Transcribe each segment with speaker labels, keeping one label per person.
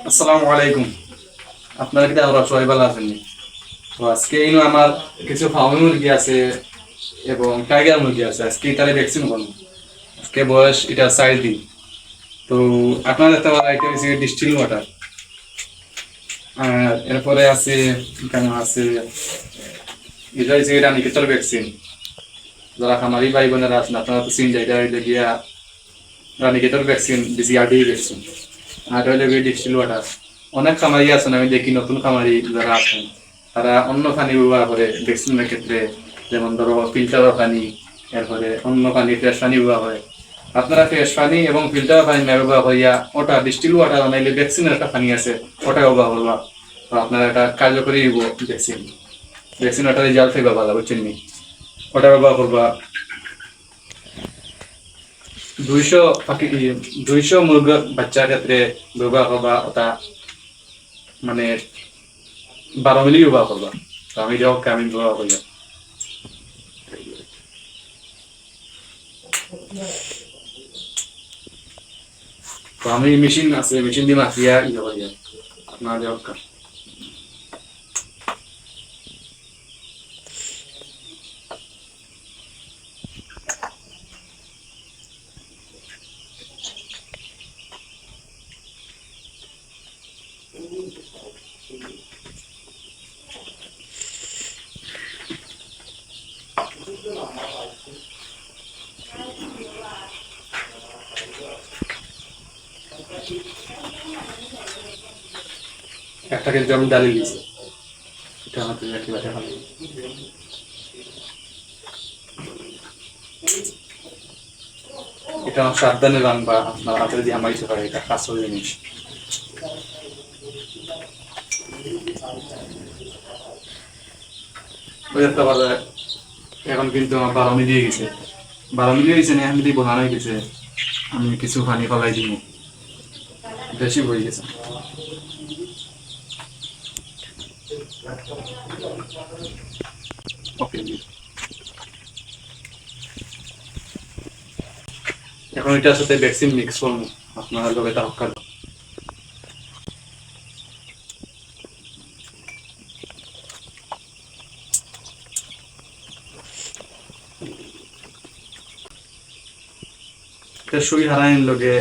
Speaker 1: আসসালামু আলাইকুম। আপনারা কি আমরা সবাই ভালো আছেন? তো আজকে আমার কিছু ফার্মি মুরগি আছে এবং টাইগার মুরগি আছে। আজকে তারা ভ্যাকসিন করবো। আজকে বয়স এটা 4 দিন। তো আপনারা দেখতে পারেন এটা হচ্ছে ডিস্টিল ওয়াটার। আর এরপরে আছে এখানে আছে এটা হচ্ছে রানীক্ষেতের ভ্যাকসিন। যারা খামারি ভাই বোনেরা আছেন আপনারা তো চিন এটা হইলে গিয়া রানীক্ষেতের ভ্যাকসিন BCRD ভ্যাকসিন। আর হইলে গিয়ে ডিস্টিল ওয়াটার। অনেক খামারি আছেন, আমি দেখি নতুন খামারি যারা আছেন তারা অন্য পানি ব্যবহার করে ভ্যাকসিনের ক্ষেত্রে, যেমন ধরো ফিল্টার পানি, এরপরে অন্য পানি ফ্রেশ পানি ব্যবহার করে। আপনারা ফ্রেশ পানি এবং ফিল্টার পানি না ব্যবহার করিয়া ওটা ডিস্টিল ওয়াটার বানাইলে ভ্যাকসিনের একটা পানি আছে ওটা ব্যবহার করবা। তো আপনারা একটা কার্যকরী ভ্যাকসিন ভ্যাকসিন ওটা রেজাল্ট পাইবা ভালো, বুঝছেন নি? ওটা ব্যবহার করবা। 200 মুরগির বাচ্চার ক্ষেত্রে ব্যবহার করবা ওটা, মানে 12 মিলি ব্যবহার করবা। তো আমি ব্যবহার করি। তো আমি মেশিন আছে, মেশিন দিয়ে মাখিয়া ইয়ে করি আপনার দেওয়া। একটা কিন্তু আমি ডালি দিয়েছি, এটা আমাদের একেবারে ভালো। এটা আমার সাবধানে রাখবা, আপনার হাতে দিয়ে আমার কিছু হয়, এটা কাঁচা জিনিস। ওই একটা বাজে এখন কিন্তু আমার 12 মিলি হয়ে গেছে। 12 মিলি হয়েছে না, এখন বোঝানো হয়ে গেছে। আমি কিছু পানি ফলাই দিব, বেশি হয়ে গেছে। ওকে, এখন এটার সাথে ভ্যাকসিন মিক্স করবো, আপনারা লোক এটা হকার। সুই হারাইন লোকে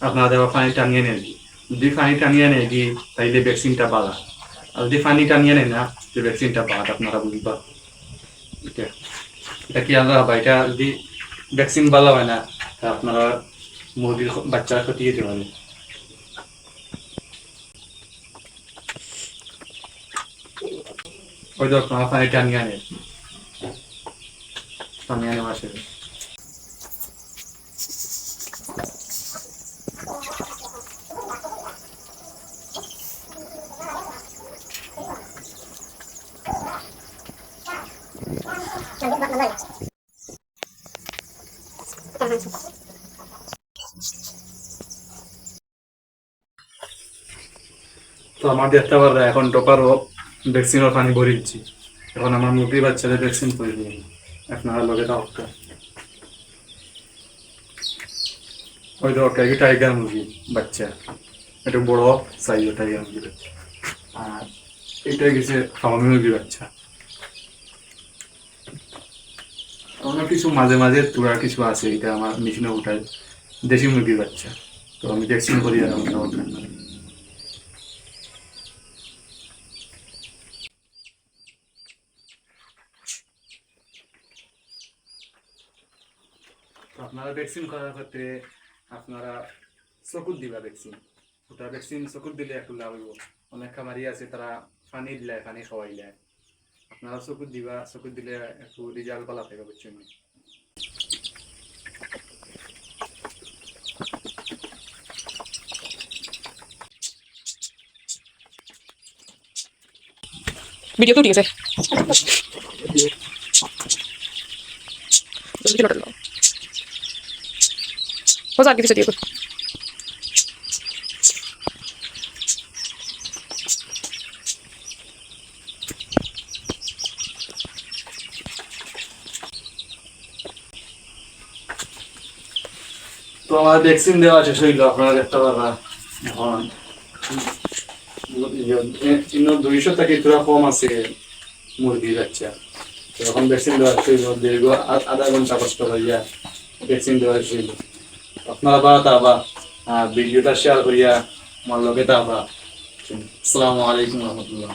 Speaker 1: আপনারা দেওয়া পানি টানিয়ে নেন। যদি পানি টানিয়ে নেয় কি তাইলে ভ্যাকসিনটা বাড়া, আর যদি পানি টানিয়ে নেয় না যে ভ্যাকসিনটা বাড়া, আপনারা বুঝবা। এটা এটা কি আলাদা হবে? এটা যদি ভ্যাকসিন ভালো হয় না তা আপনারা মুরগির বাচ্চারা ক্ষতি যেতে পারে। ওই তো আপনারা পানি টানিয়ে নেন, টানিয়ে নেওয়া শেষ। তো আমার দেখতে পারবে এখন ডোপারও ভ্যাকসিনের পানি ভরে দিচ্ছি। এখন আমার মুরগির বাচ্চাদের ভ্যাকসিন করে দিই, আপনারা লোকে ডাক্তার। ওই তো টাইগার মুরগি বাচ্চা, একটু বড় সাইজ টাইগার মুরগি বাচ্চা। আর এটা গেছে ফার্মি মুরগির বাচ্চা। অনেক কিছু মাঝে মাঝে তোরা কিছু আছে, এটা আমার মেশিনে উঠায় দেশি মুরগির বাচ্চা। তো আমি ভ্যাকসিন করি আর আপনারা ভ্যাকসিন করার ক্ষেত্রে আপনারা চকুত দিবা ভ্যাকসিন। ওটা ভ্যাকসিন চকুত দিলে একটু লাভ হইব। অনেক খামারি আছে তারা পানি দিলে পানি খাওয়াইলে, আপনারা চকুত দিবা, চকুত দিলে একটু রেজাল্ট ভালো থাকে, বুঝছেন?
Speaker 2: ভিডিও তো ঠিক আছে हो जाके पीछे देखो
Speaker 1: তো আমার ভ্যাকসিন দেওয়া শেষ হইলো, আপনারা দেখতে পারবা। এখন ইনো 200 থেকে তোরা কম আছে মুরগির বাচ্চা তো এখন ভ্যাকসিন দেওয়ার শৈল দীর্ঘ আধা ঘন্টা কষ্ট করিয়া ভ্যাকসিন দেওয়ার শৈল আপনারা বা তাবা ভিডিওটা শেয়ার করিয়া আমার লগে তাবা আসসালামু আলাইকুম রহমতুল্লাহ